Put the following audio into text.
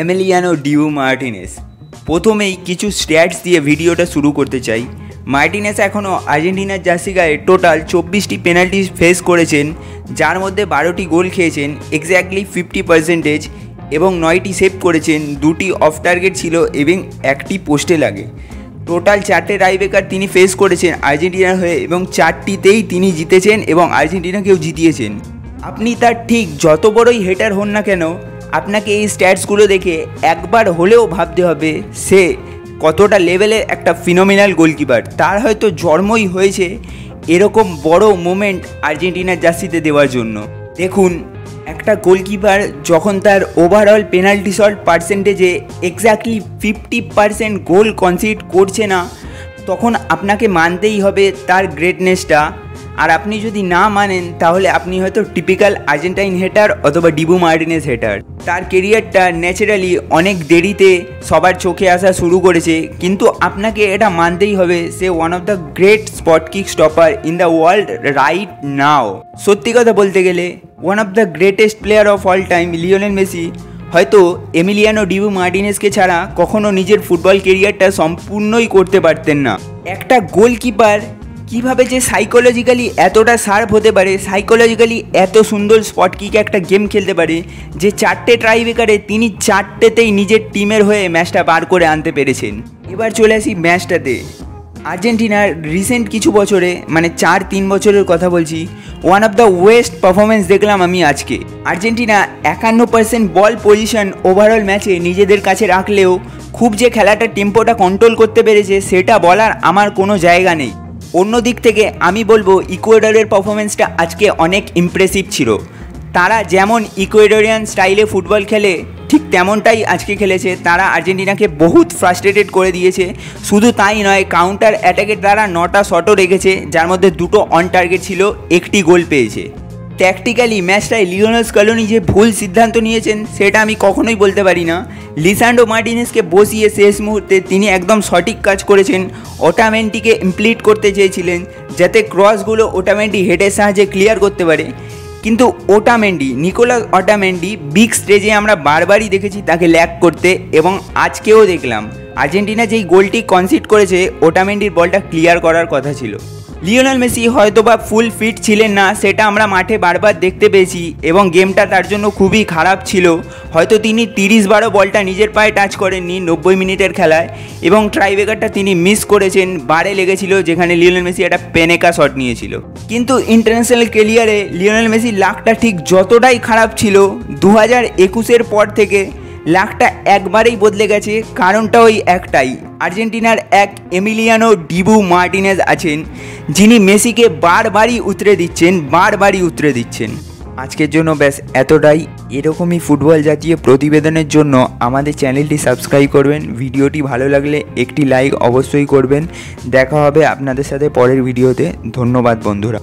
Emiliano Dibu Martinez. প্রথমেই কিছু stats দিয়ে ভিডিওটা শুরু করতে চাই। মার্টিনেজ এখনও আর্জেন্টিনার জার্সি গায়ে টোটাল 24টি পেনাল্টি ফেস করেছেন, যার মধ্যে 12টি গোল খেয়েছেন এক্স্যাক্টলি 50%, এবং 9টি সেভ করেছেন, 2টি অফ টার্গেট ছিল এবং 1টি পোস্টে লাগে। টোটাল 4টে টাইব্রেকার তিনি ফেস করেছেন আর্জেন্টিনার হয়ে এবং 4টিতেই তিনি জিতেছেন এবং আর্জেন্টিনাকেও জিতিয়েছেন। আপনি তার ঠিক যত বড়ই হেটার হন না কেন, আপনাকে এই স্ট্যাটসগুলো দেখে একবার হলেও ভাবতে হবে সে কতটা লেভেলের একটা ফিনোমিনাল গোলকিপার। তার হয়তো জন্মই হয়েছে এরকম বড় মোমেন্ট আর্জেন্টিনার জার্সিতে দেওয়ার জন্য। দেখুন, একটা গোলকিপার যখন তার ওভারঅল পেনাল্টি শট পার্সেন্টেজে এক্স্যাক্টলি 50% গোল কনসিড করছে না, তখন আপনাকে মানতেই হবে তার গ্রেটনেসটা। আর আপনি যদি না মানেন তাহলে আপনি হয়তো টিপিক্যাল আর্জেন্টাইন হেটার অথবা ডিবু মার্টিনেজ হেটার। তার কেরিয়ারটা ন্যাচারালি অনেক দেরিতে সবার চোখে আসা শুরু করেছে, কিন্তু আপনাকে এটা মানতেই হবে সে one of the great spot kick stopper in the world right now. সত্যি কথা বলতে গেলে one of the greatest player of all time Lionel Messi হয়তো এমিলিয়ানো ডিবু মার্টিনেজকে ছাড়া কখনো নিজের ফুটবল কেরিয়ারটা সম্পূর্ণই করতে পারতেন না। একটা গোলকিপার কীভাবে যে সাইকোলজিক্যালি এতটা শার্প হতে পারে, সাইকোলজিক্যালি এত সুন্দর স্পট কিক একটা গেম খেলতে পারে যে 4টে ট্রাইব্রেকারে তিনি 4টেতেই নিজের টিমের হয়ে ম্যাচটা বার করে আনতে পেরেছেন। এবার চলে আসি ম্যাচটাতে। আর্জেন্টিনার রিসেন্ট কিছু বছরে, মানে 4-3 বছরের কথা বলছি, one of the West performance দেখলাম আমি আজকে। আর্জেন্টিনা 51% বল পজিশন ওভারঅল ম্যাচে নিজেদের কাছে রাখলেও খুব যে খেলাটার টেম্পোটা কন্ট্রোল করতে পেরেছে সেটা বলার আমার কোনো জায়গা নেই। অন্য দিক থেকে আমি বলবো ইকুয়েডরের পারফরমেন্সটা আজকে অনেক ইমপ্রেসিভ ছিল। তারা যেমন ইকুয়েডরিয়ান স্টাইলে ফুটবল খেলে ঠিক তেমনটাই আজকে খেলেছে। তারা আর্জেন্টিনাকে বহুত ফ্রাস্ট্রেটেড করে দিয়েছে। শুধু তাই নয়, কাউন্টার অ্যাটাকের দ্বারা 9টা শটও রেখেছে, যার মধ্যে 2টো অন টার্গেট ছিল, 1টি গোল পেয়েছে। ট্যাকটিক্যালি ম্যাচটায় লিওনেল স্ক্যালোনি যে ভুল সিদ্ধান্ত নিয়েছেন সেটা আমি কখনোই বলতে পারি না। লিসান্ড্রো মার্টিনেজকে বসিয়ে শেষ মুহূর্তে তিনি একদম সঠিক কাজ করেছেন। ওটামেন্ডিকে ইমপ্লিট করতে চেয়েছিলেন যাতে ক্রসগুলো ওটামেন্ডি হেডের সাহায্যে ক্লিয়ার করতে পারে, কিন্তু নিকোলাস ওটামেন্ডি বিগ স্টেজে আমরা বারবারই দেখেছি তাকে ল্যাক করতে, এবং আজকেও দেখলাম। আর্জেন্টিনা যেই গোলটি কনসিড করেছে ওটামেন্ডির বলটা ক্লিয়ার করার কথা ছিল। লিওনেল মেসি হয়তোবা ফুল ফিট ছিলেন না, সেটা আমরা মাঠে বারবার দেখতে পেয়েছি, এবং গেমটা তার জন্য খুবই খারাপ ছিল। হয়তো তিনি 30 বারও বলটা নিজের পায়ে টাচ করেননি 90 মিনিটের খেলায়, এবং ট্রাইব্রেকারটা তিনি মিস করেছেন, বারে লেগেছিল যেখানে লিওনেল মেসি একটা পেনেকা শট নিয়েছিল। কিন্তু ইন্টারন্যাশনাল ক্যারিয়ারে লিওনেল মেসির লাকটা ঠিক যতটাই খারাপ ছিল, 2021-এর পর থেকে লাকটা একবারেই বদলে গেছে। কারণটা ওই একটাই, আর্জেন্টিনার এক এমিলিয়ানো ডিবু মার্টিনেজ আছেন যিনি মেসিকে বারবারই উতরে দিচ্ছেন। আজকের জন্য ব্যাস এতটাই। এরকমই ফুটবল জাতীয় প্রতিবেদনের জন্য আমাদের চ্যানেলটি সাবস্ক্রাইব করবেন। ভিডিওটি ভালো লাগলে একটি লাইক অবশ্যই করবেন। দেখা হবে আপনাদের সাথে পরের ভিডিওতে। ধন্যবাদ বন্ধুরা।